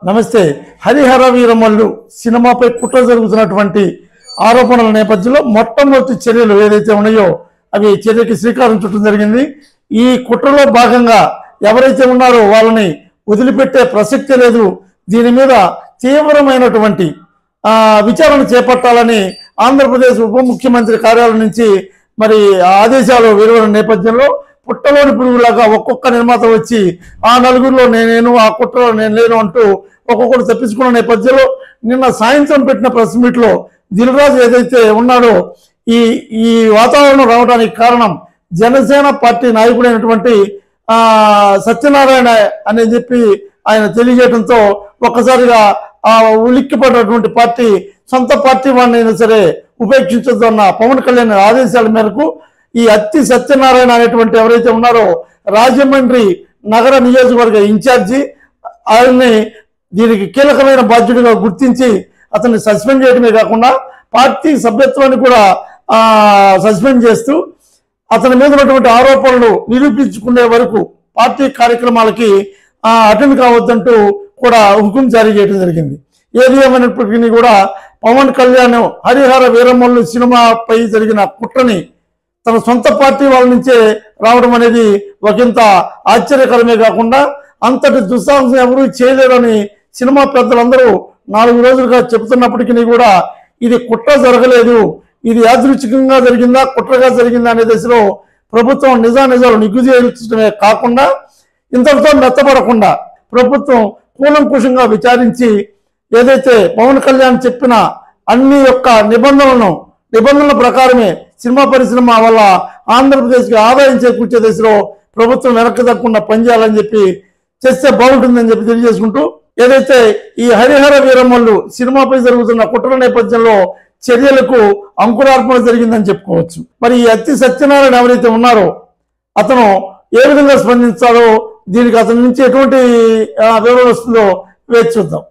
నమస్తే. హరిహర వీరమల్లు సినిమాపై కుట్ర జరుగుతున్నటువంటి ఆరోపణల నేపథ్యంలో మొట్టమొదటి చర్యలు ఏదైతే ఉన్నాయో అవి చర్యకి శ్రీకారం చుట్టడం జరిగింది. ఈ కుట్రలో భాగంగా ఎవరైతే ఉన్నారో వాళ్ళని వదిలిపెట్టే ప్రసక్తి లేదు. దీని మీద తీవ్రమైనటువంటి విచారణ చేపట్టాలని ఆంధ్రప్రదేశ్ ఉప ముఖ్యమంత్రి కార్యాలయం నుంచి మరి ఆదేశాలు వెలువడిన నేపథ్యంలో పుట్టలోని పురుగులాగా ఒక్కొక్క నిర్మాత వచ్చి ఆ నలుగురిలో నేను ఆ కుట్రలో నేను లేను అంటూ ఒక్కొక్కరు తప్పించుకున్న నేపథ్యంలో నిన్న సాయంత్రం పెట్టిన ప్రెస్ మీట్లో దిల్ రాజు ఏదైతే ఉన్నాడో ఈ వాతావరణం రావడానికి కారణం జనసేన పార్టీ నాయకుడైనటువంటి సత్యనారాయణ అని చెప్పి ఆయన తెలియజేయడంతో ఒక్కసారిగా ఉలిక్కిపడినటువంటి పార్టీ సొంత పార్టీ వాడినైనా సరే ఉపేక్షించొద్దన్న పవన్ కళ్యాణ్ ఆదేశాల మేరకు ఈ అత్తి సత్యనారాయణ అనేటువంటి ఎవరైతే ఉన్నారో రాజమండ్రి నగర నియోజకవర్గ ఇన్ఛార్జి ఆయన్ని దీనికి కీలకమైన బాధ్యుడిగా గుర్తించి అతన్ని సస్పెండ్ చేయడమే కాకుండా పార్టీ సభ్యత్వాన్ని కూడా సస్పెండ్ చేస్తూ అతని మీద ఉన్నటువంటి ఆరోపణలు నిరూపించుకునే వరకు పార్టీ కార్యక్రమాలకి అటెండ్ కావద్దంటూ కూడా హుకుం జారీ చేయడం జరిగింది. ఏది ఏమైనప్పటికీ కూడా పవన్ కళ్యాణ్ హరిహర వీరమల్లు సినిమాపై జరిగిన కుట్రని తన సొంత పార్టీ వాళ్ళ నుంచే రావడం అనేది ఒకంత ఆశ్చర్యకరమే కాకుండా అంతటి దుస్సాహసం ఎవరూ చేయలేరని సినిమా పెద్దలందరూ 4 రోజులుగా చెబుతున్నప్పటికీ కూడా ఇది కుట్ర జరగలేదు, ఇది యాదృచ్ఛికంగా జరిగిందా కుట్రగా జరిగిందా అనే దశలో ప్రభుత్వం నిజాలు నిగ్గుదేల్చడమే కాకుండా ఇంతటితో మెత్తపడకుండా ప్రభుత్వం కూలంకుషంగా విచారించి ఏదైతే పవన్ కళ్యాణ్ చెప్పిన అన్ని యొక్క నిబంధనల ప్రకారమే సినిమా పరిశ్రమ వల్ల ఆంధ్రప్రదేశ్కి ఆదాయం చేకూర్చే దశలో ప్రభుత్వం వెనక్కి తగ్గకుండా పనిచేయాలని చెప్పి చేస్తే బాగుంటుందని చెప్పి తెలియజేసుకుంటూ ఏదైతే ఈ హరిహర వీరమల్లు సినిమాపై జరుగుతున్న కుట్ర నేపథ్యంలో చర్యలకు అంకురార్పణ జరిగిందని చెప్పుకోవచ్చు. మరి ఈ అత్తి సత్యనారాయణ ఎవరైతే ఉన్నారో అతను ఏ విధంగా స్పందించాలో దీనికి అతని నుంచి ఎటువంటి వివరణ వస్తుందో వేచి చూద్దాం.